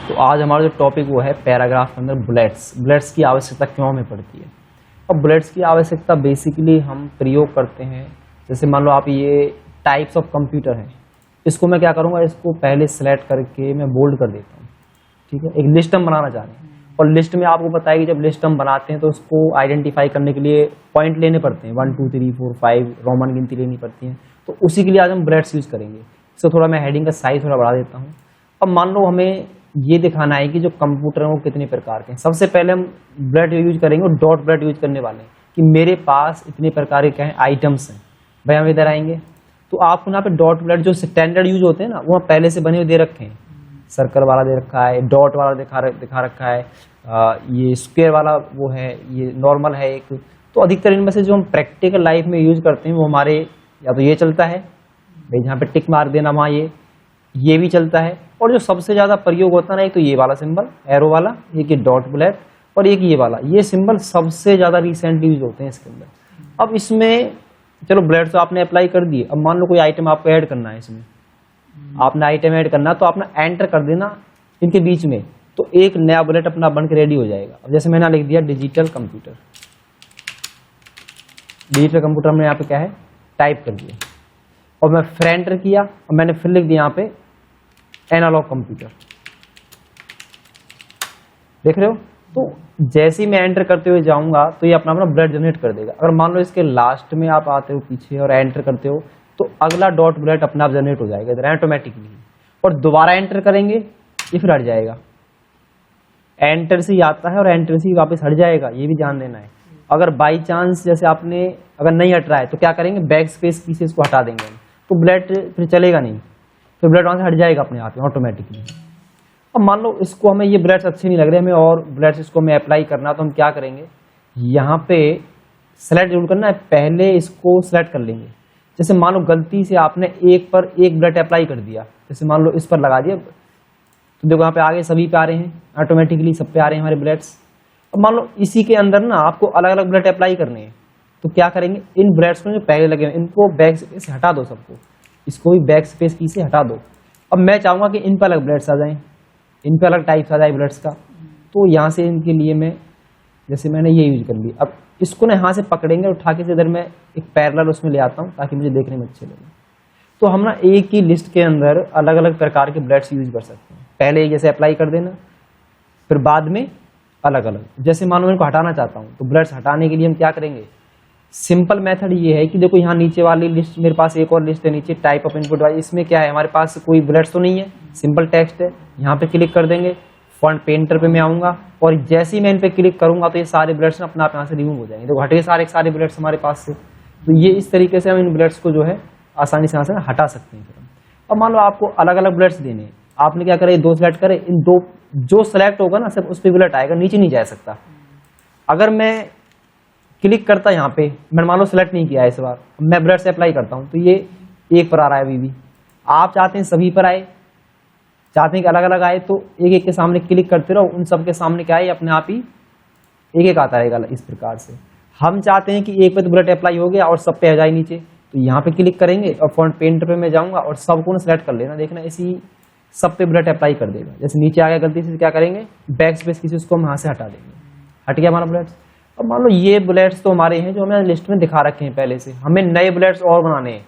तो आज हमारा जो टॉपिक वो है पैराग्राफ के अंदर बुलेट्स की आवश्यकता क्यों हमें पड़ती है। अब बुलेट्स की आवश्यकता बेसिकली हम प्रयोग करते हैं, जैसे मान लो आप ये टाइप्स ऑफ कंप्यूटर हैं, इसको मैं क्या करूँगा, इसको पहले सेलेक्ट करके मैं बोल्ड कर देता हूँ। ठीक है, एक लिस्ट हम बनाना चाह रहे हैं और लिस्ट में आपको पता है कि जब लिस्ट हम बनाते हैं तो उसको आइडेंटिफाई करने के लिए पॉइंट लेने पड़ते हैं, 1 2 3 4 5 रोमन गिनती लेनी पड़ती है। तो उसी के लिए आज हम बुलेट्स यूज़ करेंगे। इसको थोड़ा मैं हेडिंग का साइज थोड़ा बढ़ा देता हूँ। अब मान लो हमें ये दिखाना है कि जो कंप्यूटर हैं वो कितने प्रकार के हैं। सबसे पहले हम बुलेट यूज करेंगे और डॉट बुलेट यूज करने वाले हैं कि मेरे पास इतने प्रकार के क्या हैं, आइटम्स हैं। भाई हम इधर आएंगे तो आपको यहाँ पे डॉट बुलेट जो स्टैंडर्ड यूज होते हैं ना, वो पहले से बने हुए दे रखे हैं। सर्कल वाला दे रखा है, डॉट वाला दिखा रखा है, ये स्क्वायर वाला वो है, ये नॉर्मल है एक। तो अधिकतर इनमें से जो हम प्रैक्टिकल लाइफ में यूज करते हैं वो हमारे या तो ये चलता है भाई, जहाँ पे टिक मार देना वहाँ ये भी चलता है। और जो सबसे ज्यादा प्रयोग होता है ना, एक तो ये वाला सिंबल एरो वाला, एक ये डॉट बुलेट और एक ये वाला, ये सिंबल सबसे ज्यादा रिसेंटली यूज होते हैं इसके अंदर। अब इसमें चलो बुलेट तो आपने अप्लाई कर दिए। अब मान लो कोई आइटम आपको ऐड करना है, इसमें आपने आइटम ऐड करना तो आपने एंटर कर देना इनके बीच में, तो एक नया बुलेट अपना बन के रेडी हो जाएगा। अब जैसे मैंने लिख दिया डिजिटल कंप्यूटर, डिजिटल कंप्यूटर में यहाँ पे क्या है टाइप कर दिया और मैं फिर एंटर किया और मैंने फिर लिख दिया यहाँ पे एनालॉग कंप्यूटर। देख रहे हो, तो जैसे ही मैं एंटर करते हुए जाऊंगा तो ये अपना अपना बुलेट जनरेट कर देगा। अगर मान लो इसके लास्ट में आप आते हो पीछे और एंटर करते हो तो अगला डॉट बुलेट अपने आप जनरेट हो जाएगा इधर ऑटोमेटिकली, और दोबारा एंटर करेंगे ये फिर हट जाएगा। एंटर से ही आता है और एंटर से ही वापस हट जाएगा, ये भी ध्यान देना है। अगर बाई चांस जैसे आपने अगर नहीं हट रहा है तो क्या करेंगे, बैक स्पेस की से इसको हटा देंगे तो बुलेट फिर चलेगा नहीं, फिर बुलेट वहां से हट जाएगा अपने आप ऑटोमेटिकली। अब मान लो इसको हमें ये बुलेट्स अच्छे नहीं लग रहे हमें और बुलेट्स इसको हमें अप्लाई करना, तो हम क्या करेंगे, यहाँ पे सेलेक्ट जरूर करना है, पहले इसको सेलेक्ट कर लेंगे। जैसे मान लो गलती से आपने एक पर एक बुलेट अप्लाई कर दिया, जैसे मान लो इस पर लगा दिया, तो देखो यहाँ पे आगे सभी पे आ रहे हैं ऑटोमेटिकली, सब पे आ रहे हैं हमारे बुलेट्स। अब मान लो इसी के अंदर ना आपको अलग अलग बुलेट अप्लाई करने हैं, तो क्या करेंगे, इन बुलेट्स को जो पहले लगे हैं इनको बैक स्पेस से हटा दो, सबको इसको भी बैक स्पेस की से हटा दो। अब मैं चाहूंगा कि इन पर अलग बुलेट्स आ जाएं, इन पर अलग टाइप्स आ जाए बुलेट्स का, तो यहाँ से इनके लिए मैं जैसे मैंने ये यूज कर लिया। अब इसको ना यहाँ से पकड़ेंगे उठा के इधर मैं एक पैरेलल उसमें ले आता हूँ ताकि मुझे देखने में अच्छे लगे। तो हम ना एक ही लिस्ट के अंदर अलग अलग प्रकार के बुलेट्स यूज कर सकते हैं। पहले जैसे अप्लाई कर देना, फिर बाद में अलग अलग। जैसे मान लो इनको हटाना चाहता हूँ तो बुलेट्स हटाने के लिए हम क्या करेंगे, सिंपल मेथड ये है कि देखो यहाँ नीचे वाली लिस्ट मेरे पास एक और लिस्ट है नीचे टाइप ऑफ इनपुट वाली, इसमें क्या है हमारे पास कोई बुलेट्स तो नहीं है, सिंपल टेक्स्ट है। यहाँ पे क्लिक कर देंगे, फॉन्ट पेंटर पे मैं आऊंगा और जैसे ही मैं इन पे क्लिक करूंगा तो ये सारे बुलेट्स अपने आप यहाँ से रिमूव हो जाएंगे। देखो हटे सारे बुलेट्स हमारे पास से। तो ये इस तरीके से हम इन बुलेट्स को जो है आसानी से यहाँ से हटा सकते हैं। अब मान लो आपको अलग अलग बुलेट्स देने हैं, आपने क्या करे, दो सेलेक्ट करे, इन दो जो सेलेक्ट होगा ना सब उस पर बुलेट आएगा, नीचे नहीं जा सकता। अगर मैं क्लिक करता यहाँ पे, मैंने मान लो सेलेक्ट नहीं किया है इस बार, मैं बुलेट से अप्लाई करता हूँ तो ये एक पर आ रहा है अभी भी। आप चाहते हैं सभी पर आए, चाहते हैं कि अलग अलग आए, तो एक एक के सामने क्लिक करते रहो, उन सब के सामने क्या है अपने आप ही एक एक आता रहेगा इस प्रकार से। हम चाहते हैं कि एक पे तो बुलेट अप्लाई हो गया और सब पे आ जाए नीचे, तो यहाँ पे क्लिक करेंगे और फॉन्ट पेंटर पे मैं जाऊंगा और सबको सेलेक्ट कर लेना, देखना इसी सब पे बुलेट अप्लाई कर देगा। जैसे नीचे आ गया गलती से क्या करेंगे, बैक स्पेस किसी उसको हम यहाँ से हटा देंगे, हट गया हमारा बुलेट्स। अब मान लो ये बुलेट्स तो हमारे हैं जो हमें लिस्ट में दिखा रखे हैं पहले से, हमें नए बुलेट्स और बनाने हैं,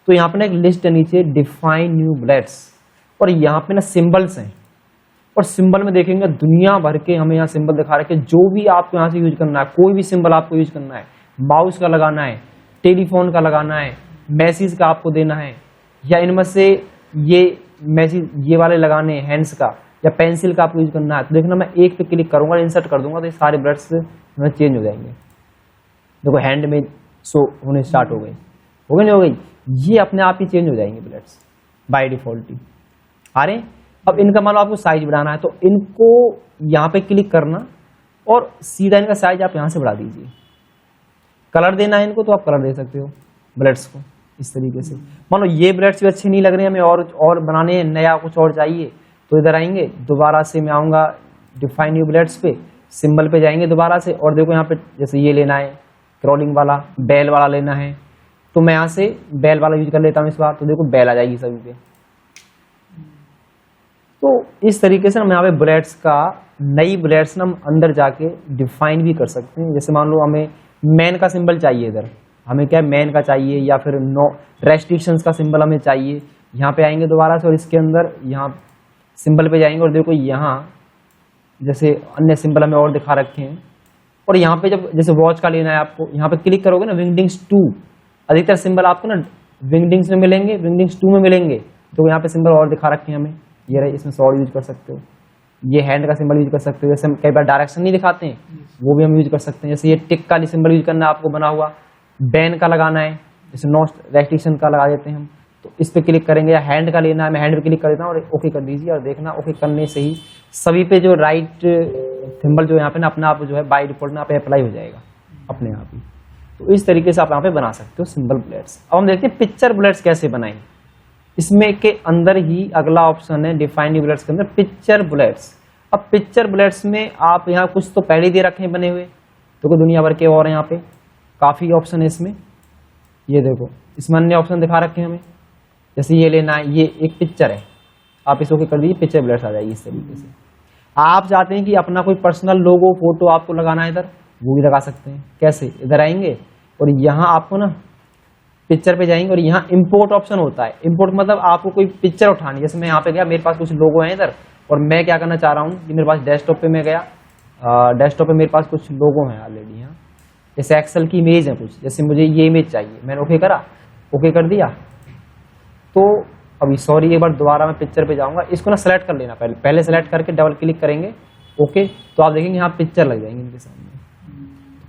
तो यहाँ पे ना एक लिस्ट है नीचे डिफाइन न्यू बुलेट्स, और यहाँ पे ना सिंबल्स हैं, और सिंबल में देखेंगे दुनिया भर के हमें यहाँ सिंबल दिखा रखे हैं। जो भी आपको यहाँ से यूज करना है, कोई भी सिंबल आपको यूज करना है, माउस का लगाना है, टेलीफोन का लगाना है, मैसेज का आपको देना है, या इनमें से ये मैसेज ये वाले लगाने हैं हैंड्स का, या पेंसिल का आपको यूज करना है, तो देखना मैं एक पे क्लिक करूंगा, इंसर्ट कर दूंगा तो ये सारे बुलेट्स चेंज हो जाएंगे। देखो हैंड में शो होने स्टार्ट हो गई, हो गई नहीं हो गई, ये अपने आप ही चेंज हो जाएंगे बुलेट्स बाय डिफॉल्ट ही। अरे अब इनका मान लो आपको साइज बढ़ाना है तो इनको यहाँ पे क्लिक करना और सीधा इनका साइज आप यहाँ से बढ़ा दीजिए। कलर देना है इनको तो आप कलर दे सकते हो बुलेट्स को इस तरीके से। मान लो ये बुलेट्स भी अच्छे नहीं लग रहे हैं हमें और बनाने हैं, नया कुछ और चाहिए, तो इधर आएंगे, दोबारा से मैं आऊंगा डिफाइन न्यू बुलेट्स पे, सिंबल पे जाएंगे दोबारा से, और देखो यहाँ पे जैसे ये लेना है क्रॉलिंग वाला, बेल वाला लेना है, तो मैं यहाँ से बेल वाला यूज कर लेता हूँ इस बार, तो देखो बेल आ जाएगी सभी पे। तो इस तरीके से हम यहाँ पे बुलेट्स का नई बुलेट्स ना हम अंदर जाके डिफाइन भी कर सकते हैं। जैसे मान लो हमें मैन का सिंबल चाहिए, इधर हमें क्या है मैन का चाहिए, या फिर नो रेस्ट्रिक्शंस का सिंबल हमें चाहिए। यहाँ पे आएंगे दोबारा से और इसके अंदर यहाँ सिंबल पे जाएंगे और देखो यहाँ जैसे अन्य सिंबल हमें और दिखा रखे हैं। और यहाँ पे जब जैसे वॉच का लेना है आपको, यहाँ पे क्लिक करोगे ना विंगडिंग्स 2, अधिकतर सिंबल आपको ना विंगडिंग्स में मिलेंगे, विंगडिंग्स 2 में मिलेंगे। तो यहाँ पे सिंबल और दिखा रखे हैं हमें, ये रहे, इसमें सॉर्ट यूज कर सकते हो। ये हैंड का सिंबल यूज कर सकते हो, जैसे हम कई बार डायरेक्शन नहीं दिखाते हैं वो भी हम यूज कर सकते हैं। जैसे ये टिक का सिंबल यूज करना है आपको बना हुआ, बैन का लगाना है, जैसे नो रेस्ट्रिक्शन का लगा देते हैं हम, तो इस पे क्लिक करेंगे। या हैंड का लेना है, मैं हैंड पे क्लिक कर देता हूँ और ओके कर दीजिए। और देखना ओके करने से ही सभी पे जो राइट सिंबल जो यहाँ पे ना अपना आप जो है बाय डिफॉल्ट ना पे अप्लाई हो जाएगा अपने आप ही। तो इस तरीके से आप यहाँ पे बना सकते हो सिंबल बुलेट्स। अब हम देखते हैं पिक्चर बुलेट्स कैसे बनाएं। इसमें के अंदर ही अगला ऑप्शन है डिफाइन न्यू बुलेट्स के अंदर पिक्चर बुलेट्स। अब पिक्चर बुलेट्स में आप यहाँ कुछ तो पहले दे रखे हैं बने हुए, तो दुनिया भर के और यहाँ पे काफी ऑप्शन है इसमें। ये देखो इसमें अन्य ऑप्शन दिखा रखे हैं हमें, जैसे ये लेना है, ये एक पिक्चर है, आप इसको कर दीजिए पिक्चर बुलेट्स आ जाएगी इस तरीके से। आप चाहते हैं कि अपना कोई पर्सनल लोगो फोटो आपको लगाना है इधर, वो भी लगा सकते हैं। कैसे, इधर आएंगे और यहाँ आपको ना पिक्चर पे जाएंगे और यहाँ इंपोर्ट ऑप्शन होता है। इंपोर्ट मतलब आपको कोई पिक्चर उठानी, जैसे मैं यहाँ पे गया, मेरे पास कुछ लोगो हैं इधर और मैं क्या करना चाह रहा हूँ कि मेरे पास डेस्कटॉप पे मैं गया, डेस्कटॉप पे मेरे पास कुछ लोगो हैं ऑलरेडी। यहाँ जैसे एक्सेल की इमेज है कुछ, जैसे मुझे ये इमेज चाहिए, मैंने ओके करा, ओके कर दिया। तो अभी सॉरी एक बार दोबारा मैं पिक्चर पे जाऊंगा, इसको ना सेलेक्ट कर लेना, पहले सेलेक्ट करके डबल क्लिक करेंगे ओके, तो आप देखेंगे यहाँ पिक्चर लग जाएंगे इनके सामने।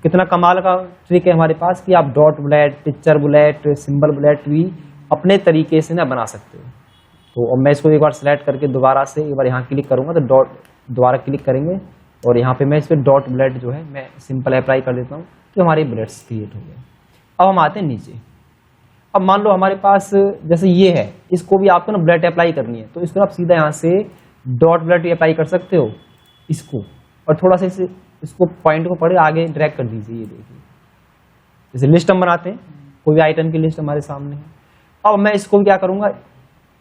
कितना कमाल का ट्रिक है हमारे पास कि आप dot bullet, picture bullet, symbol bullet भी अपने तरीके से ना बना सकते हो। तो अब मैं इसको एक बार सेलेक्ट करके दोबारा से एक बार यहाँ क्लिक करूंगा तो डॉट दोबारा क्लिक करेंगे और यहाँ पे मैं इस पर डॉट बुलेट जो है मैं सिंपल अप्लाई कर देता हूँ, तो हमारे बुलेट्स क्रिएट हो गए। अब हम आते हैं नीचे। अब मान लो हमारे पास जैसे ये है, इसको भी आपको ना बुलेट अप्लाई करनी है, तो इसको आप सीधा यहाँ से डॉट बुलेट अप्लाई कर सकते हो इसको, और थोड़ा सा इसको पॉइंट को पड़े आगे ड्रैग कर दीजिए। ये देखिए जैसे लिस्ट हम बनाते हैं, कोई भी आइटम की लिस्ट हमारे सामने है। अब मैं इसको क्या करूंगा,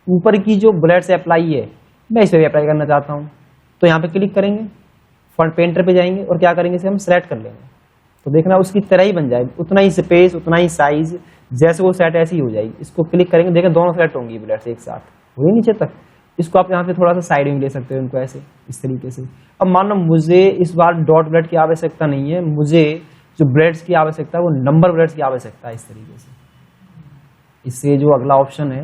ऊपर की जो बुलेट से अप्लाई है मैं इस पर भी अप्लाई करना चाहता हूँ, तो यहाँ पे क्लिक करेंगे, फ्रंट पेंटर पे जाएंगे और क्या करेंगे, इसे हम सेलेक्ट कर लेंगे। तो देखना उसकी तरह ही बन जाएगी, उतना ही स्पेस, उतना ही साइज, जैसे वो सेट ऐसी ही हो जाएगी। इसको क्लिक करेंगे, देखें दोनों सेलेक्ट होंगी बुलेट्स एक साथ, वही नीचे तक। इसको आप यहाँ पे थोड़ा सा साइड में ले सकते हो इनको ऐसे, इस तरीके से। अब मान लो मुझे इस बार डॉट बुलेट की आवश्यकता नहीं है, मुझे जो बुलेट्स की आवश्यकता है वो नंबर बुलेट्स की आवश्यकता है, इस तरीके से। इससे जो अगला ऑप्शन है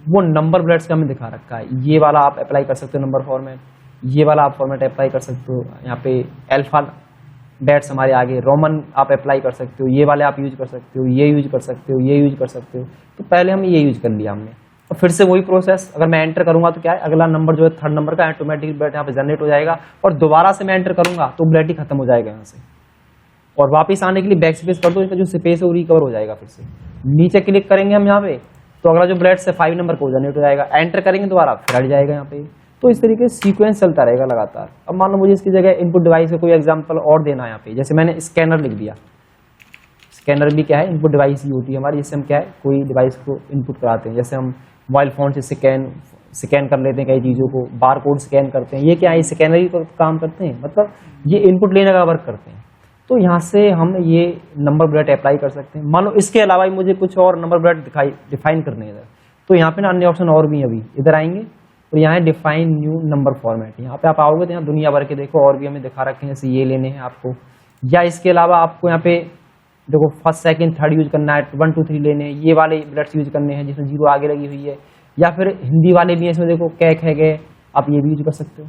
वो नंबर बुलेट्स का हमें दिखा रखा है, ये वाला आप अप्लाई कर सकते हो नंबर फॉर्मेट, ये वाला आप फॉर्मेट अप्लाई कर सकते हो। यहाँ पे अल्फा बैट्स हमारे आगे, रोमन आप अप्लाई कर सकते हो, ये वाले आप यूज कर सकते हो, ये यूज कर सकते हो, ये यूज कर सकते हो। तो पहले हम ये यूज कर लिया हमने, और फिर से वही प्रोसेस, अगर मैं एंटर करूंगा तो क्या है, अगला नंबर जो है थर्ड नंबर का ऑटोमेटिक बुलेट यहाँ पे जनरेट हो जाएगा, और दोबारा से मैं एंटर करूंगा तो बुलेट ही खत्म हो जाएगा यहाँ से। और वापस आने के लिए बैक स्पेस कर दो, इसका जो स्पेस है वो रिकवर हो जाएगा। फिर से नीचे क्लिक करेंगे हम यहाँ पे, तो अगला जो बुलेट से 5 नंबर को जनरेट हो जाएगा, एंटर करेंगे दोबारा फिर हट जाएगा यहाँ पे। तो इस तरीके से सीक्वेंस चलता रहेगा लगातार। अब मान लो मुझे इसकी जगह इनपुट डिवाइस का कोई एग्जांपल और देना है यहाँ पे, जैसे मैंने स्कैनर लिख दिया। स्कैनर भी क्या है, इनपुट डिवाइस ही होती है हमारी, जिससे हम क्या है कोई डिवाइस को इनपुट कराते हैं। जैसे हम मोबाइल फोन से स्कैन कर लेते हैं कई चीज़ों को, बार कोड स्कैन करते हैं, ये क्या है स्कैनर ही काम करते हैं, मतलब ये इनपुट लेने का वर्क करते हैं। तो यहाँ से हम ये नंबर बुलेट अप्लाई कर सकते हैं। मान लो इसके अलावा ही मुझे कुछ और नंबर बुलेट डिफाइन करने हैं, तो यहाँ पे ना अन्य ऑप्शन और भी अभी इधर आएंगे और यहाँ है डिफाइन न्यू नंबर फॉर्मेट। यहाँ पे आप आओगे तो यहाँ दुनिया भर के देखो और भी हमें दिखा रखे हैं, जैसे ये लेने हैं आपको, या इसके अलावा आपको यहाँ पे देखो फर्स्ट सेकंड थर्ड यूज करना है, 1 2 3 लेने हैं, ये वाले बुलेट्स यूज करने हैं जिसमें 0 आगे लगी हुई है, या फिर हिंदी वाले भी हैं इसमें देखो कैक है गए, आप ये भी यूज कर सकते हो।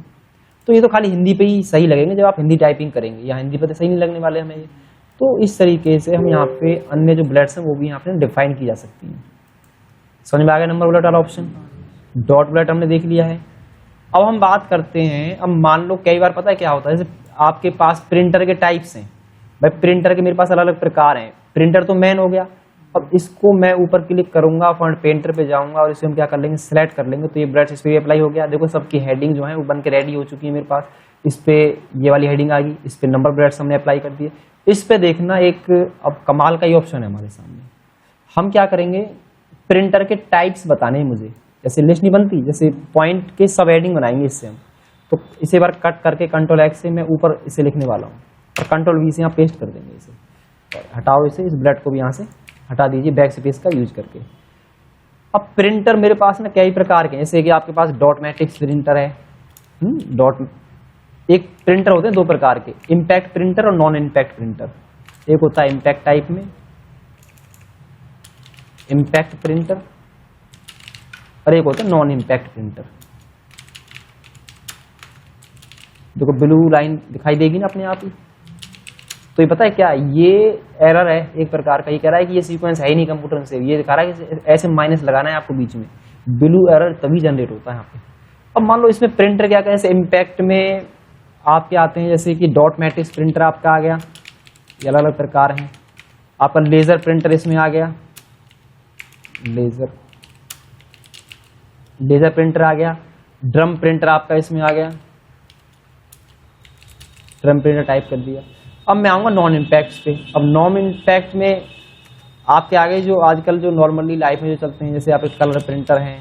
तो ये तो खाली हिंदी पे ही सही लगेंगे जब आप हिंदी टाइपिंग करेंगे, या हिंदी पे तो सही नहीं लगने वाले हमें ये। तो इस तरीके से हम यहाँ पे अन्य जो बुलेट्स हैं वो भी यहाँ पे डिफाइन की जा सकती हैं। समझ में आ गया नंबर बुलेट वाला ऑप्शन। डॉट बुलेट हमने देख लिया है। अब हम बात करते हैं, अब मान लो कई बार पता है क्या होता है, जैसे आपके पास प्रिंटर के टाइप्स हैं, भाई प्रिंटर के मेरे पास अलग अलग प्रकार हैं। प्रिंटर तो मैन हो गया, अब इसको मैं ऊपर क्लिक करूंगा, फ्रंट पेंटर पे जाऊंगा और इसे हम क्या कर लेंगे, सेलेक्ट कर लेंगे, तो ये बुलेट्स इस पे अप्लाई हो गया। देखो सबकी हेडिंग जो है वो बन के रेडी हो चुकी है मेरे पास। इस पे ये वाली हेडिंग आ गई, इस पे नंबर बुलेट्स हमने अप्लाई कर दिए। इस पे देखना एक अब कमाल का ही ऑप्शन है हमारे सामने। हम क्या करेंगे, प्रिंटर के टाइप्स बताने हैं मुझे, जैसे लिस्ट नहीं बनती, जैसे पॉइंट के सब हेडिंग बनाएंगे इससे हम। तो इसे बार कट करके कंट्रोल एक्स से मैं ऊपर इसे लिखने वाला हूँ और कंट्रोल वी से यहाँ पेस्ट कर देंगे इसे। और हटाओ इसे, इस ब्लड को भी यहाँ से हटा दीजिए बैक स्पेस का यूज करके। अब प्रिंटर मेरे पास ना कई प्रकार के हैं, जैसे कि आपके पास डॉट मैट्रिक्स प्रिंटर है। एक प्रिंटर होते हैं दो प्रकार के, इम्पैक्ट प्रिंटर और नॉन इम्पैक्ट प्रिंटर। एक होता है इम्पैक्ट टाइप में इम्पैक्ट प्रिंटर और एक होता है नॉन इम्पैक्ट प्रिंटर। देखो ब्लू लाइन दिखाई देगी ना अपने आप ही। तो ये पता है क्या, ये एरर है एक प्रकार का। ये कह रहा है कि ये सीक्वेंस है ही नहीं कंप्यूटर से, ये दिखा रहा है कि ऐसे माइनस लगाना है आपको बीच में। ब्लू एरर तभी जनरेट होता है यहाँ पे। अब मान लो इसमें प्रिंटर क्या करें, जैसे इम्पैक्ट में आपके आते हैं जैसे कि डॉट मैट्रिक्स प्रिंटर आपका आ गया, ये अलग अलग प्रकार हैं। आपका लेजर प्रिंटर इसमें आ गया, लेजर प्रिंटर आ गया। ड्रम प्रिंटर आपका इसमें आ गया, ड्रम प्रिंटर टाइप कर दिया। अब मैं आऊंगा नॉन इम्पैक्ट पे। अब नॉन इम्पैक्ट में आपके आगे जो आजकल जो नॉर्मली लाइफ में जो चलते हैं, जैसे आपके कलर प्रिंटर हैं,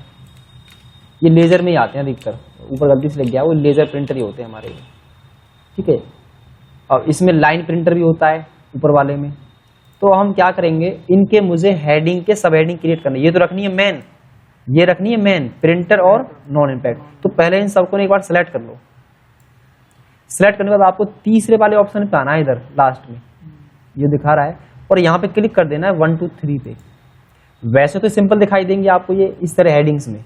ये लेजर में ही आते हैं अधिकतर। ऊपर गलती से लग गया, वो लेजर प्रिंटर ही होते हैं हमारे, ठीक है। और इसमें लाइन प्रिंटर भी होता है ऊपर वाले में। तो हम क्या करेंगे, इनके मुझे हेडिंग के सब हेडिंग क्रिएट करनी है। ये तो रखनी है मेन, ये रखनी है मेन प्रिंटर और नॉन इम्पैक्ट। तो पहले इन सबको एक बार सेलेक्ट कर लो। सेलेक्ट करने के बाद आपको तीसरे वाले ऑप्शन पे आना है, इधर लास्ट में ये दिखा रहा है, और यहाँ पे क्लिक कर देना है 1 2 3 पे। वैसे तो सिंपल दिखाई देंगे आपको ये इस तरह हेडिंग्स में।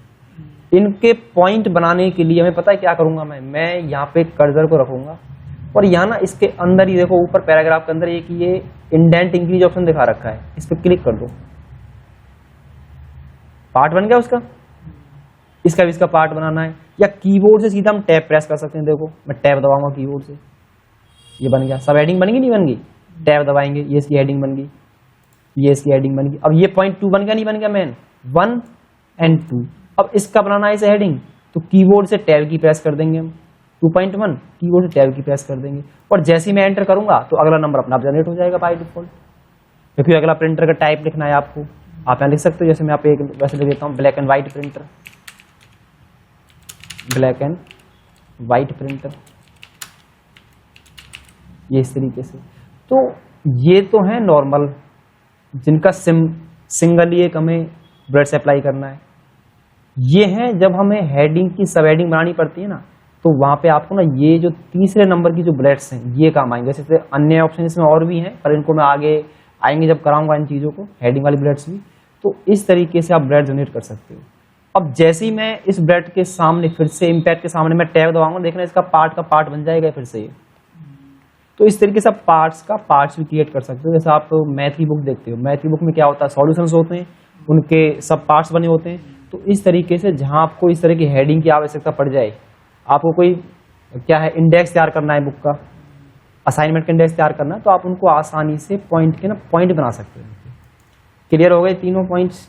इनके पॉइंट बनाने के लिए मैं पता है क्या करूंगा, मैं यहाँ पे कर्सर को रखूंगा और यहाँ ना इसके अंदर ही देखो ऊपर पैराग्राफ के अंदर एक ये इंडेंट इंक्रीज ऑप्शन दिखा रखा है, इस पर क्लिक कर दो। पार्ट बन गया उसका, इसका भी इसका पार्ट बनाना है। या कीबोर्ड से सीधा हम टैब प्रेस कर सकते हैं। देखो मैं टैब दबाऊंगा कीबोर्ड से, ये बन गया। सब हेडिंग बन गई नहीं बन गई, टैब दबाएंगे ये इसकी हेडिंग बन गई, ये इसकी हेडिंग बन गई। अब ये पॉइंट 2 बन गया नहीं बन गया, मेन 1 और 2। अब इसका बनाना है इसे हेडिंग, तो कीबोर्ड से टैब की प्रेस कर देंगे हम। 2.1 कीबोर्ड से टैब की प्रेस कर देंगे और जैसे ही मैं एंटर करूंगा तो अगला नंबर अपना आप जनरेट हो जाएगा बाय डिफॉल्ट। क्योंकि अगला प्रिंटर का टाइप लिखना है आपको, आप यहाँ लिख सकते हो। जैसे मैं आप एक वैसे लिख देता हूँ, black and white printer, black and white printer, ये इस तरीके से। तो ये तो है नॉर्मल, जिनका सिंगल एक हमें ब्रश अप्लाई करना है। ये है जब हमें हेडिंग की सब हेडिंग बनानी पड़ती है ना, तो वहां पे आपको ना ये जो तीसरे नंबर की जो ब्लड्स हैं ये काम आएंगे। जैसे अन्य ऑप्शन इसमें और भी हैं, पर इनको मैं आगे आएंगे जब कराऊंगा इन चीजों को, हेडिंग वाली ब्लड्स भी। तो इस तरीके से आप ब्लड जनरेट कर सकते हो। अब जैसे ही मैं इस ब्लड के सामने फिर से इम्पैक्ट के सामने मैं टैब दबाऊंगा, देखना इसका पार्ट का पार्ट बन जाएगा फिर से ये। तो इस तरीके से आप पार्ट्स भी क्रिएट कर सकते हो। जैसे आप मैथ की बुक देखते हो, मैथ की बुक में क्या होता है, सॉल्यूशंस होते हैं, उनके सब पार्ट्स बने होते हैं। तो इस तरीके से जहां आपको इस तरह की हेडिंग की आवश्यकता पड़ जाए, आपको कोई क्या है इंडेक्स तैयार करना है बुक का, असाइनमेंट का इंडेक्स तैयार करना है, तो आप उनको आसानी से पॉइंट बना सकते हो। क्लियर हो गए तीनों पॉइंट्स।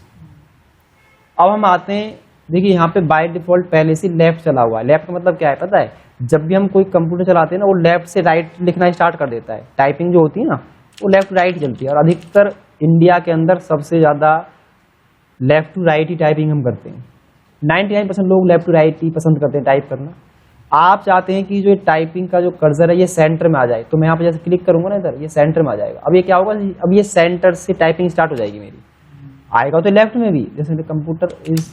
अब हम आते हैं, देखिए यहाँ पे बाय डिफॉल्ट पहले से लेफ्ट चला हुआ है। लेफ्ट का मतलब क्या है पता है, जब भी हम कोई कंप्यूटर चलाते हैं ना, वो लेफ्ट से राइट लिखना स्टार्ट कर देता है। टाइपिंग जो होती है ना, वो लेफ्ट टू राइट चलती है। और अधिकतर इंडिया के अंदर सबसे ज्यादा लेफ्ट टू राइट ही टाइपिंग हम करते हैं। 99% लोग लेफ्ट टू राइट ही पसंद करते हैं टाइप करना। आप चाहते हैं कि जो टाइपिंग का जो कर्सर है ये सेंटर में आ जाए, तो मैं यहाँ पे जैसे क्लिक करूंगा ना इधर, ये सेंटर में आ जाएगा। अब ये क्या होगा, अब ये सेंटर से टाइपिंग स्टार्ट हो जाएगी मेरी। आएगा तो लेफ्ट में भी, जैसे computer is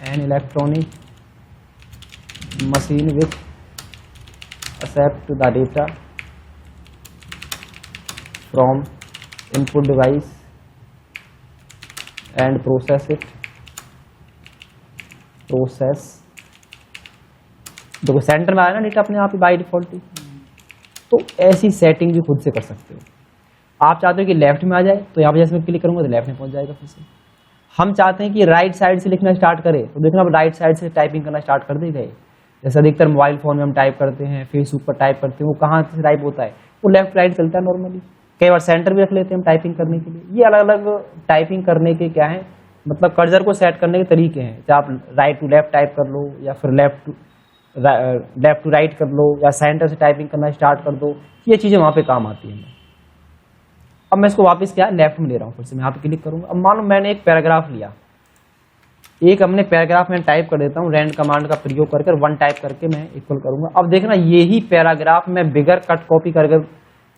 an electronic machine which accept the data from input device and process देखो सेंटर में आया ना डेटा अपने आप ही बाय डिफॉल्ट ही। तो ऐसी सेटिंग भी खुद से कर सकते हो। आप चाहते हो कि लेफ्ट में आ जाए, तो यहाँ पे जैसे मैं क्लिक करूंगा तो लेफ्ट में पहुंच जाएगा फिर से। हम चाहते हैं कि राइट साइड से लिखना स्टार्ट करें, तो देखना अब राइट साइड से टाइपिंग करना स्टार्ट कर देगा। जैसे अधिकतर मोबाइल फोन में हम टाइप करते हैं, फेसबुक पर टाइप करते हैं, वो कहाँ से टाइप होता है, वो लेफ्ट राइट चलता है नॉर्मली। कई बार सेंटर भी रख लेते हैं हम टाइपिंग करने के लिए। ये अलग अलग टाइपिंग करने के क्या है, मतलब कर्सर को सेट करने के तरीके हैं। चाहे आप राइट टू लेफ्ट टाइप कर लो, या फिर लेफ्ट टू राइट कर लो, या सेंटर से टाइपिंग करना स्टार्ट कर दो। ये चीजें वहां पे काम आती हैं। अब मैं इसको वापस क्या लेफ्ट में ले रहा हूँ, फिर से मैं यहाँ पे क्लिक करूंगा। अब मान लो मैंने एक पैराग्राफ लिया, एक अपने पैराग्राफ में टाइप कर देता हूँ, rand कमांड का प्रयोग करके 1 टाइप करके मैं इक्वल करूंगा। अब देखना यही पैराग्राफ मैं बिगर कट कॉपी करके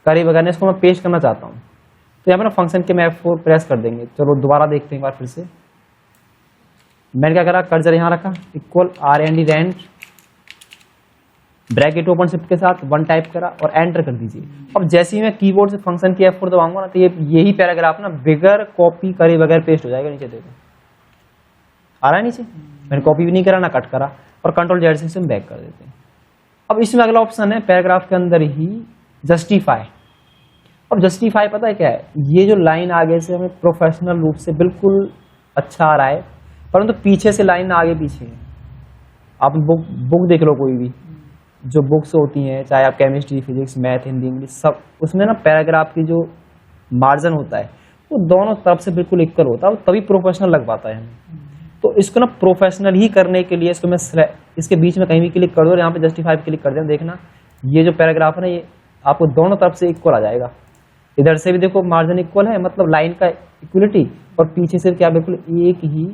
करे बगैर इसको मैं पेस्ट करना चाहता हूँ, तो यहाँ पे ना फंक्शन के मैं F4 प्रेस कर देंगे। चलो दोबारा देखते हैं एक बार फिर से। मैंने क्या करा, कर्सर यहाँ रखा, equal rand bracket open shift के साथ 1 टाइप करा और एंटर कर दीजिए। अब जैसे ही मैं कीबोर्ड से फंक्शन की F4 दबाऊंगा ना, तो यही पैराग्राफ ना बिगर कॉपी करे बगैर पेस्ट हो जाएगा। नीचे देखो आ रहा है नीचे, मैंने कॉपी भी नहीं करा ना कट करा, और कंट्रोल जेड से हम बैक कर देते हैं। अब इसमें अगला ऑप्शन है पैराग्राफ के अंदर ही जस्टिफाई। अब जस्टिफाई पता है क्या है, ये जो लाइन आगे से हमें प्रोफेशनल रूप से बिल्कुल अच्छा आ रहा है, परंतु पीछे से लाइन आगे पीछे है। आप बुक देख लो, कोई भी जो बुक्स होती हैं, चाहे आप chemistry, physics, math, Hindi, English, सब उसमें ना पैराग्राफ की जो मार्जिन होता है वो दोनों तरफ से बिल्कुल इक्वल होता है, तभी प्रोफेशनल लग पाता है हमें। तो इसको ना प्रोफेशनल ही करने के लिए इसको मैं इसके बीच में कहीं भी क्लिक कर दो और यहाँ पे जस्टिफाई पे क्लिक कर देना। देखना ये जो पैराग्राफ है ना, ये आपको दोनों तरफ से इक्वल आ जाएगा। इधर से भी देखो मार्जिन इक्वल है, मतलब लाइन का इक्वलिटी, और पीछे से क्या बिल्कुल एक ही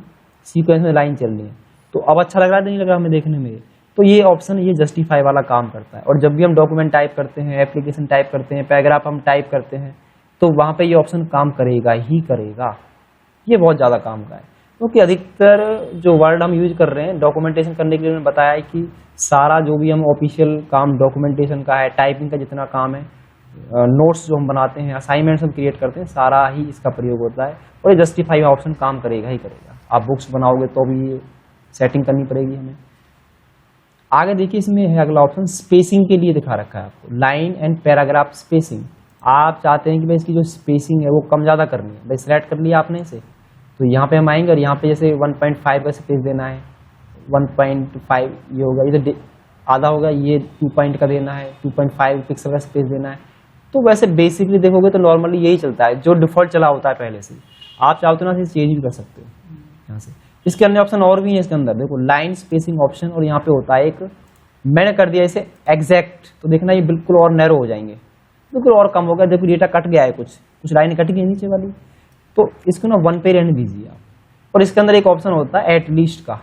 सीक्वेंस में लाइन चल रही है। तो अब अच्छा लग रहा है नहीं लग रहा हमें देखने में? तो ये ऑप्शन ये जस्टिफाई वाला काम करता है। और जब भी हम डॉक्यूमेंट टाइप करते हैं, एप्लीकेशन टाइप करते हैं, पैराग्राफ हम टाइप करते हैं, तो वहां पे ये ऑप्शन काम करेगा ही करेगा। ये बहुत ज़्यादा काम का है, क्योंकि अधिकतर जो वर्ड हम यूज कर रहे हैं डॉक्यूमेंटेशन करने के लिए, मैंने बताया है कि सारा जो भी हम ऑफिशियल काम डॉक्यूमेंटेशन का है, टाइपिंग का जितना काम है, नोट्स जो हम बनाते हैं, असाइनमेंट्स हम क्रिएट करते हैं, सारा ही इसका प्रयोग होता है। और ये जस्टिफाई ऑप्शन काम करेगा ही करेगा। आप बुक्स बनाओगे तो भी ये सेटिंग करनी पड़ेगी हमें। आगे देखिए, इसमें है अगला ऑप्शन स्पेसिंग के लिए दिखा रखा है आपको, लाइन एंड पैराग्राफ स्पेसिंग। आप चाहते हैं कि भाई इसकी जो स्पेसिंग है वो कम ज़्यादा करनी है, भाई सेलेक्ट कर लिया आपने इसे, तो यहाँ पे हम आएंगे और यहाँ पे जैसे 1.5 का स्पेस देना है, 1.5 ये होगा, ये तो आधा होगा, ये 2 पॉइंट का देना है, 2.5 पिक्सल का स्पेस देना है। तो वैसे बेसिकली देखोगे तो नॉर्मली यही चलता है, जो डिफॉल्ट चला होता है पहले से। आप चाहते हो ना इसे चेंज भी कर सकते हो यहाँ से। इसके अन्य ऑप्शन और भी है इसके अंदर, देखो लाइन स्पेसिंग ऑप्शन, और यहाँ पे होता है एक, मैंने कर दिया इसे एग्जैक्ट, तो देखना ये बिल्कुल और नैरो हो जाएंगे, बिल्कुल और कम हो गया। देखो डेटा कट गया है, कुछ लाइन कट गई नीचे वाली, तो इसको ना 1 पे रहने दीजिए आप। और इसके अंदर एक ऑप्शन होता है एटलीस्ट का,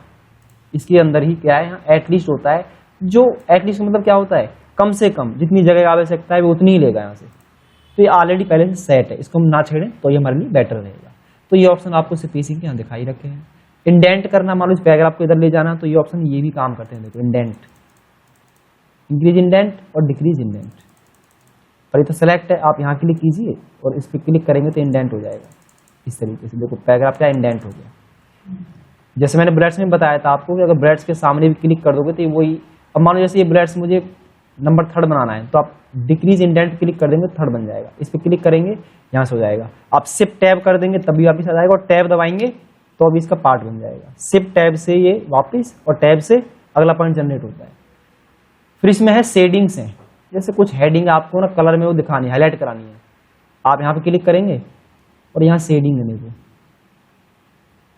इसके अंदर ही क्या है, यहाँ एटलीस्ट होता है, जो एटलीस्ट मतलब क्या होता है, कम से कम जितनी जगह आवश्यकता है वो उतनी ही लेगा यहाँ से। तो ये ऑलरेडी पहले से सेट है, इसको हम ना छेड़ें तो ये हमारे लिए बेटर रहेगा। तो ये ऑप्शन आपको स्पेसिंग के यहाँ दिखाई रखे हैं। इंडेंट करना, मान लो इस पैराग्राफ को इधर ले जाना, तो ये ऑप्शन ये भी काम करते हैं। देखो इंडेंट, इंक्रीज इंडेंट और डिक्रीज इंडेंट, पर ये तो सेलेक्ट है, आप यहाँ क्लिक कीजिए और इस पर क्लिक करेंगे तो इंडेंट हो जाएगा इस तरीके से। देखो पैराग्राफ का इंडेंट हो गया। जैसे मैंने ब्रैकेट्स में बताया था आपको कि अगर ब्रैकेट्स के सामने भी क्लिक कर दोगे तो वही, अब मान लो जैसे ये ब्रैकेट्स मुझे नंबर 3 बनाना है, तो आप डिक्रीज इंडेंट क्लिक कर देंगे तो 3 बन जाएगा। इस पर क्लिक करेंगे यहाँ से हो जाएगा। आप शिफ्ट टैब कर देंगे तभी वापिस आ जाएगा, और टैब दबाएंगे तो अभी इसका पार्ट बन जाएगा। शिफ्ट टैब से ये वापिस, और टैब से अगला पॉइंट जनरेट होता है। फिर इसमें है शेडिंग्स हैं, जैसे कुछ हेडिंग आपको ना कलर में वो दिखानी है, हाईलाइट करानी है, आप यहाँ पे क्लिक करेंगे और यहाँ शेडिंग देने को,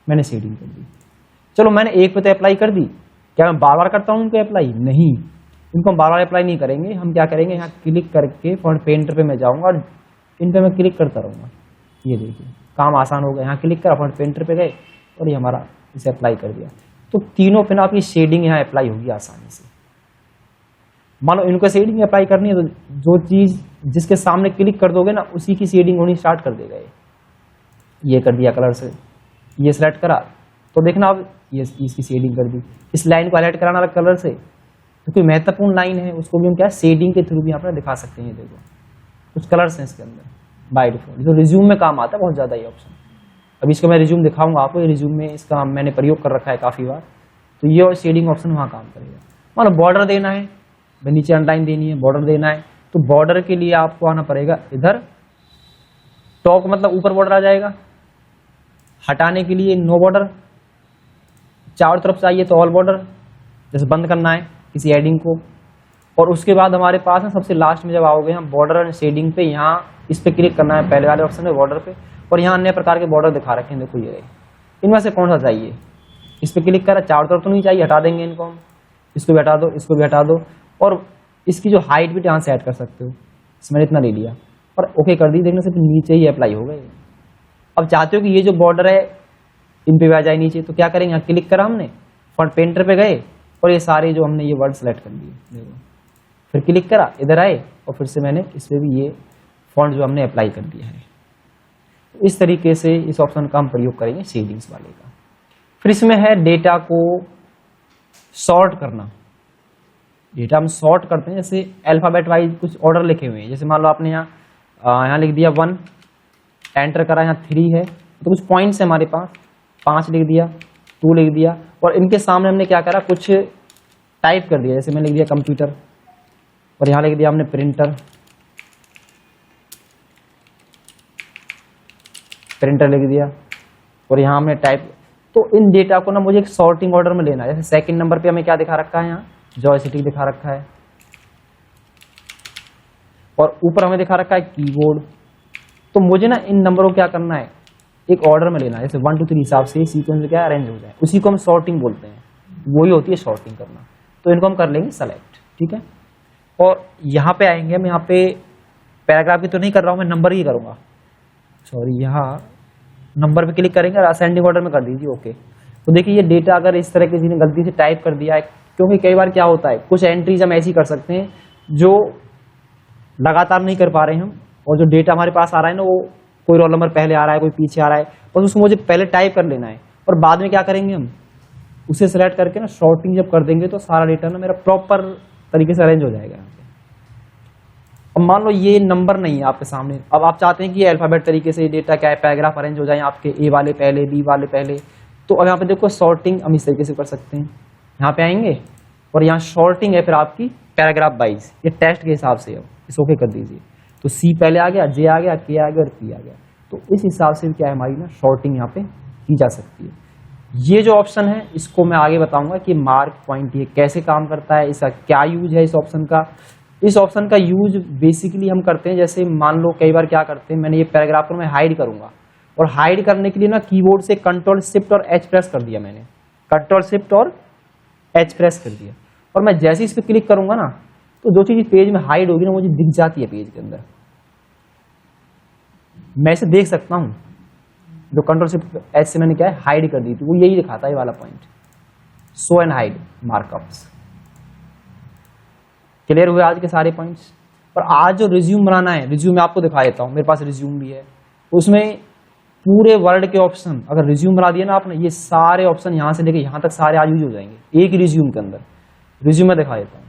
मैंने शेडिंग कर दी। चलो मैंने एक पे तो अप्लाई कर दी, क्या मैं बार बार करता हूँ इनको अप्लाई? नहीं, इनको हम बार बार अप्लाई नहीं करेंगे। हम क्या करेंगे, यहाँ क्लिक करके फॉन्ट पेंटर पे मैं जाऊँगा और इन पे मैं क्लिक करता रहूँगा। ये देखिए काम आसान हो गया, यहाँ क्लिक करा, फॉन्ट पेंटर पे गए और ये हमारा इसे अप्लाई कर दिया। तो तीनों पे ना आपकी शेडिंग यहाँ अप्लाई होगी आसानी से। मान लो इनको शेडिंग अप्लाई करनी है तो जो चीज़ जिसके सामने क्लिक कर दोगे ना उसी की शेडिंग होनी स्टार्ट कर देगा। ये कर दिया कलर से, ये सेलेक्ट करा तो देखना अब ये इसकी शेडिंग कर दी। इस लाइन को हाईलाइट कराना कलर से, क्योंकि महत्वपूर्ण लाइन है उसको भी हम क्या शेडिंग के थ्रू भी यहाँ पर दिखा सकते हैं। देखो कुछ कलर्स हैं इसके अंदर बाय डिफॉल्ट, जो रिज्यूम में काम आता है बहुत ज़्यादा ये ऑप्शन। अभी इसको मैं रिज्यूम दिखाऊंगा आपको, ये रिज्यूम में इसका मैंने प्रयोग कर रखा है काफ़ी बार, तो ये और शेडिंग ऑप्शन वहाँ काम करेगा। मान लो बॉर्डर देना है, नीचे अंडरलाइन देनी है, बॉर्डर देना है, तो बॉर्डर के लिए आपको आना पड़ेगा इधर, टॉप मतलब ऊपर बॉर्डर आ जाएगा, हटाने के लिए नो बॉर्डर, चारों तरफ चाहिए तो ऑल बॉर्डर, जैसे बंद करना है किसी हेडिंग को। और उसके बाद हमारे पास है सबसे लास्ट में जब आओगे हम बॉर्डर एंड शेडिंग पे, यहाँ इस पे क्लिक करना है पहले वाले ऑप्शन में बॉर्डर पे, और यहाँ अन्य प्रकार के बॉर्डर दिखा रखे हैं। देखो ये इनमें से कौन सा चाहिए, इस पे क्लिक करा, चारों तरफ तो नहीं चाहिए, हटा देंगे इनको हम, इसको भी हटा दो, इसको भी हटा दो, और इसकी जो हाइट भी यहाँ से ऐड कर सकते हो, इसमें इतना ले लिया और ओके कर दी। देखने से नीचे ही अप्लाई हो गए। अब चाहते हो कि ये जो बॉर्डर है इन पे भी आ जाए नीचे। तो क्या करेंगे, यहाँ क्लिक करा हमने, फॉन्ट पेंटर पे गए और ये सारे जो हमने ये वर्ड सेलेक्ट कर लिए, देखो फिर क्लिक करा, इधर आए और फिर से मैंने इस पे भी ये फॉन्ट जो हमने अप्लाई कर दिया है। तो इस तरीके से इस ऑप्शन का हम प्रयोग करेंगे शेडिंग्स वाले का। फिर इसमें है डेटा को सॉर्ट करना। डेटा हम सॉर्ट करते हैं, जैसे अल्फाबेट वाइज कुछ ऑर्डर लिखे हुए हैं, जैसे मान लो आपने यहाँ लिख दिया 1, एंटर करा, यहाँ 3 है तो कुछ पॉइंट्स है हमारे पास, 5 लिख दिया, 2 लिख दिया और इनके सामने हमने क्या करा, कुछ टाइप कर दिया, जैसे मैंने लिख दिया कंप्यूटर और यहाँ लिख दिया हमने प्रिंटर, प्रिंटर लिख दिया और यहाँ हमने टाइप। तो इन डेटा को ना मुझे एक सॉर्टिंग ऑर्डर में लेना है। जैसे सेकंड नंबर पे हमें क्या दिखा रखा है, यहाँ जॉयस्टिक दिखा रखा है और ऊपर हमें दिखा रखा है कीबोर्ड। तो मुझे ना इन नंबरों को क्या करना है, एक ऑर्डर में लेना है, जैसे 1 2 3 हिसाब से सीक्वेंस में क्या अरेंज हो जाए, उसी को हम सॉर्टिंग बोलते हैं, वही होती है सॉर्टिंग करना। तो इनको हम कर लेंगे सेलेक्ट, ठीक है। और यहाँ पे आएंगे हम, यहाँ पे पैराग्राफ की तो नहीं कर रहा हूँ मैं, नंबर ही करूँगा, सॉरी, यहाँ नंबर पे क्लिक करेंगे और असेंडिंग ऑर्डर में कर दीजिए, ओके। तो देखिए ये डेटा अगर इस तरह किसी ने गलती से टाइप कर दिया है, क्योंकि कई बार क्या होता है कुछ एंट्रीज हम ऐसी कर सकते हैं जो लगातार नहीं कर पा रहे हैं हम, और जो डेटा हमारे पास आ रहा है ना वो कोई रोल नंबर पहले आ रहा है, कोई पीछे आ रहा है, और उसको मुझे पहले टाइप कर लेना है और बाद में क्या करेंगे हम उसे सेलेक्ट करके ना शॉर्टिंग जब कर देंगे तो सारा डेटा ना मेरा प्रॉपर तरीके से अरेंज हो जाएगा। अब मान लो ये नंबर नहीं है आपके सामने, अब आप चाहते हैं कि ये अल्फाबेट तरीके से डेटा क्या है पैराग्राफ अरेंज हो जाए आपके, ए वाले पहले, बी वाले पहले। तो अब यहाँ पे देखो सॉर्टिंग हम इस तरीके से कर सकते हैं, यहाँ पे आएंगे और यहाँ शॉर्टिंग है फिर आपकी पैराग्राफ वाइज, ये टेस्ट के हिसाब से, अब इस ओके कर दीजिए। तो सी पहले आ गया, जे आ गया, के आ गया और पी आ गया। तो इस हिसाब से क्या है हमारी ना शॉर्टिंग यहाँ पे की जा सकती है। ये जो ऑप्शन है इसको मैं आगे बताऊंगा कि मार्क पॉइंट ये कैसे काम करता है, इसका क्या यूज है इस ऑप्शन का। इस ऑप्शन का यूज बेसिकली हम करते हैं, जैसे मान लो कई बार क्या करते हैं, मैंने ये पैराग्राफ को मैं हाइड करूंगा और हाइड करने के लिए ना कीबोर्ड से कंट्रोल शिफ्ट और एच प्रेस कर दिया, मैंने कंट्रोल शिफ्ट और एच प्रेस कर दिया और मैं जैसे इस पर क्लिक करूंगा ना तो जो चीज पेज में हाइड होगी ना मुझे दिख जाती है पेज के अंदर, मैं इसे देख सकता हूं। जो कंट्रोल शिफ्ट एच से मैंने क्या है हाइड कर दी थी, वो यही दिखाता है ये वाला point, show and hide markups. Clear हुए आज के सारे पॉइंट्स। और आज जो रिज्यूम बनाना है, रिज्यूम मैं आपको दिखा देता हूं, मेरे पास रिज्यूम भी है, उसमें पूरे वर्ड के ऑप्शन अगर रिज्यूम बना दिया ना आपने, ये सारे ऑप्शन यहां से लेके यहां तक सारे आज यूज हो जाएंगे एक ही रिज्यूम के अंदर। रिज्यूम में दिखा देता हूं,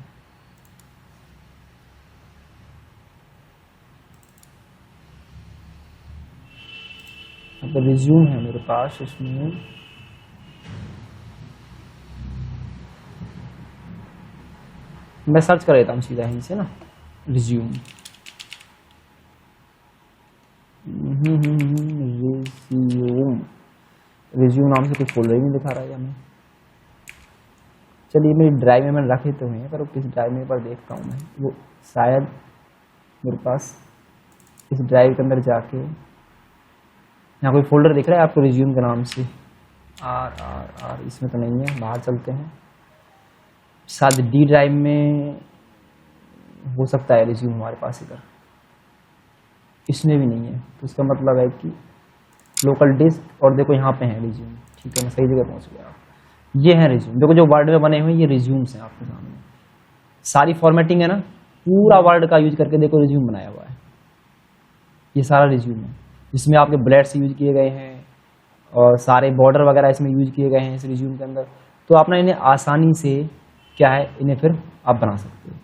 तो रिज्यूम है मेरे पास, इसमें मैं सर्च कर लेता हूँ सीधा यहीं से ना रिज्यूम। रिज्यूम नाम से कुछ फोल्डर ही नहीं दिखा रहा है हमें। चलिए मेरी ड्राइव में मैंने रखे तो हैं, पर किस ड्राइव में पर देखता हूँ मैं, वो शायद मेरे पास इस ड्राइव के अंदर जाके यहाँ कोई फोल्डर दिख रहा है आपको रिज्यूम के नाम से, आर, इसमें तो नहीं है, बाहर चलते हैं, शायद डी ड्राइव में हो सकता है रिज्यूम हमारे पास इधर, इसमें भी नहीं है। तो इसका मतलब है कि लोकल डिस्क, और देखो यहाँ पे है रिज्यूम, ठीक है मैं सही जगह पहुँच गया। ये है रिज्यूम, देखो जो वर्ड में बने हुए ये रिज्यूम्स हैं आपके सामने, सारी फॉर्मेटिंग है ना, पूरा वर्ड का यूज करके देखो रिज्यूम बनाया हुआ है, ये सारा रिज्यूम है जिसमें आपके बुलेट्स यूज किए गए हैं और सारे बॉर्डर वगैरह इसमें यूज किए गए हैं इस रिज्यूम के अंदर। तो आप ना इन्हें आसानी से क्या है, इन्हें फिर आप बना सकते हो।